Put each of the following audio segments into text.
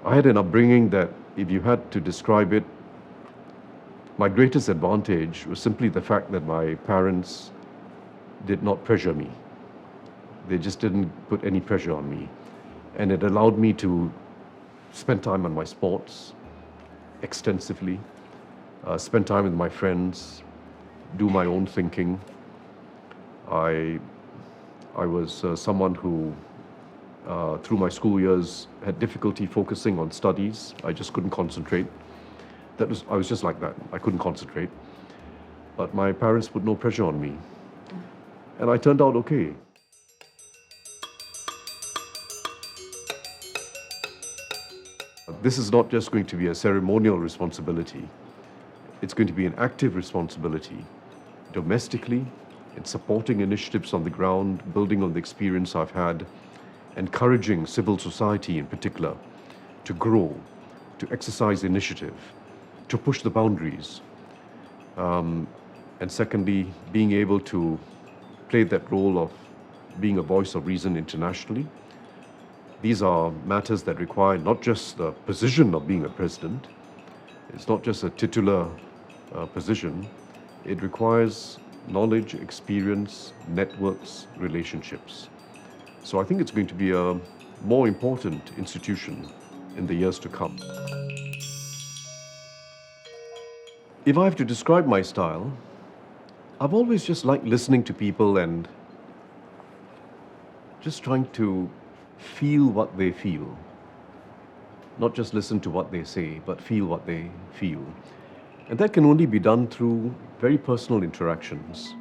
I had an upbringing that, if you had to describe it, my greatest advantage was simply the fact that my parents did not pressure me. They just didn't put any pressure on me. And it allowed me to spend time on my sports extensively, spend time with my friends, do my own thinking. I, I was someone who, through my school years, had difficulty focusing on studies. I just couldn't concentrate. I was just like that. I couldn't concentrate. But my parents put no pressure on me. And I turned out okay. This is not just going to be a ceremonial responsibility. It's going to be an active responsibility, domestically, in supporting initiatives on the ground, building on the experience I've had, encouraging civil society in particular to grow, to exercise initiative, to push the boundaries. And secondly, being able to play that role of being a voice of reason internationally. These are matters that require not just the position of being a president, it's not just a titular position, it requires knowledge, experience, networks, relationships. So I think it's going to be a more important institution in the years to come. If I have to describe my style, I've always just liked listening to people and just trying to feel what they feel. Not just listen to what they say, but feel what they feel. And that can only be done through very personal interactions.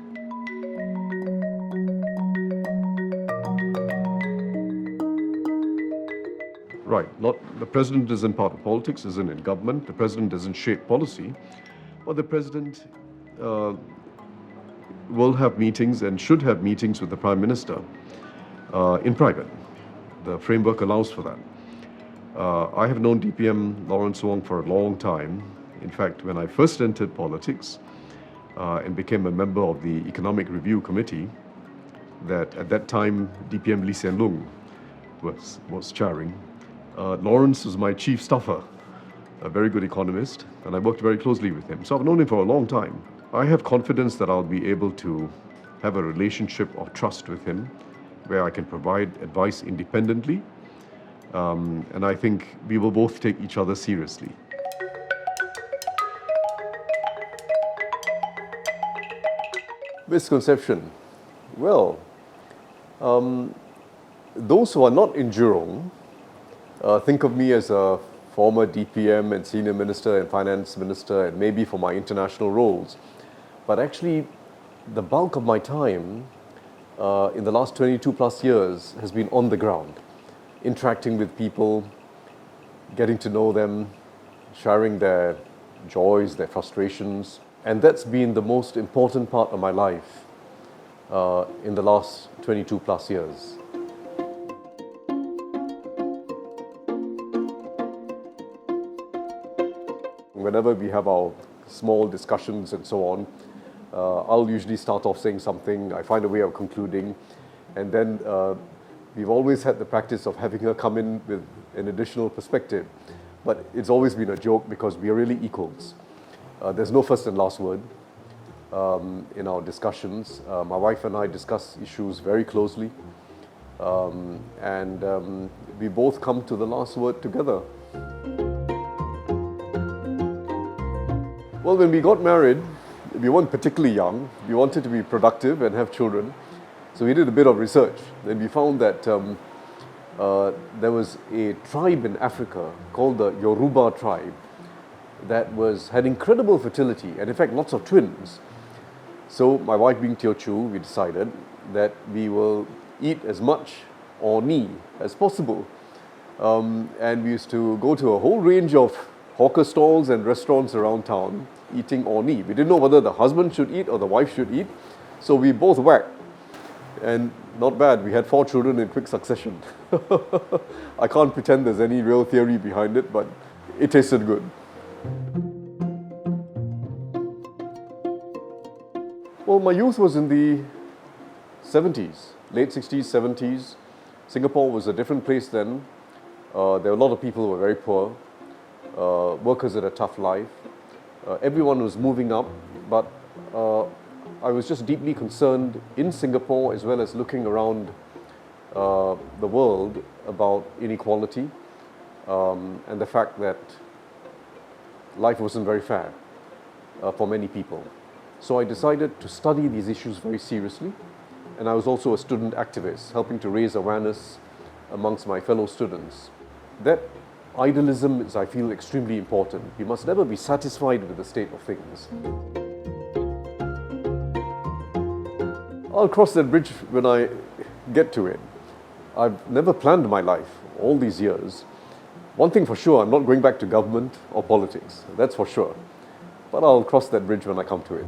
Right, not the president isn't part of politics, isn't in government. The president doesn't shape policy, but the president will have meetings and should have meetings with the prime minister in private. The framework allows for that. I have known DPM Lawrence Wong for a long time. In fact, when I first entered politics and became a member of the Economic Review Committee, that at that time DPM Lee Hsien Loong was chairing, Lawrence was my chief staffer, a very good economist, and I worked very closely with him. So I've known him for a long time. I have confidence that I'll be able to have a relationship of trust with him, where I can provide advice independently, and I think we will both take each other seriously. Misconception. Well, those who are not in Jurong think of me as a former DPM and senior minister and finance minister, and maybe for my international roles. But actually, the bulk of my time in the last 22 plus years has been on the ground, interacting with people, getting to know them, sharing their joys, their frustrations. And that's been the most important part of my life in the last 22 plus years. Whenever we have our small discussions and so on, I'll usually start off saying something, I find a way of concluding, and then we've always had the practice of having her come in with an additional perspective. But it's always been a joke because we are really equals. There's no first and last word in our discussions. My wife and I discuss issues very closely, and we both come to the last word together. Well, when we got married, we weren't particularly young. We wanted to be productive and have children. So we did a bit of research. Then we found that there was a tribe in Africa called the Yoruba tribe that had incredible fertility, and in fact lots of twins. So my wife being Teochew, we decided that we will eat as much orni as possible. And we used to go to a whole range of hawker stalls and restaurants around town eating orni. We didn't know whether the husband should eat or the wife should eat, so we both whacked. And not bad, we had 4 children in quick succession. I can't pretend there's any real theory behind it, but it tasted good. Well, my youth was in the 70s, late 60s, 70s. Singapore was a different place then. There were a lot of people who were very poor, workers had a tough life. Everyone was moving up, but I was just deeply concerned in Singapore as well as looking around the world about inequality and the fact that life wasn't very fair for many people. So I decided to study these issues very seriously, and I was also a student activist, helping to raise awareness amongst my fellow students. That idealism is, I feel, extremely important. We must never be satisfied with the state of things. I'll cross that bridge when I get to it. I've never planned my life all these years. One thing for sure, I'm not going back to government or politics, that's for sure. But I'll cross that bridge when I come to it.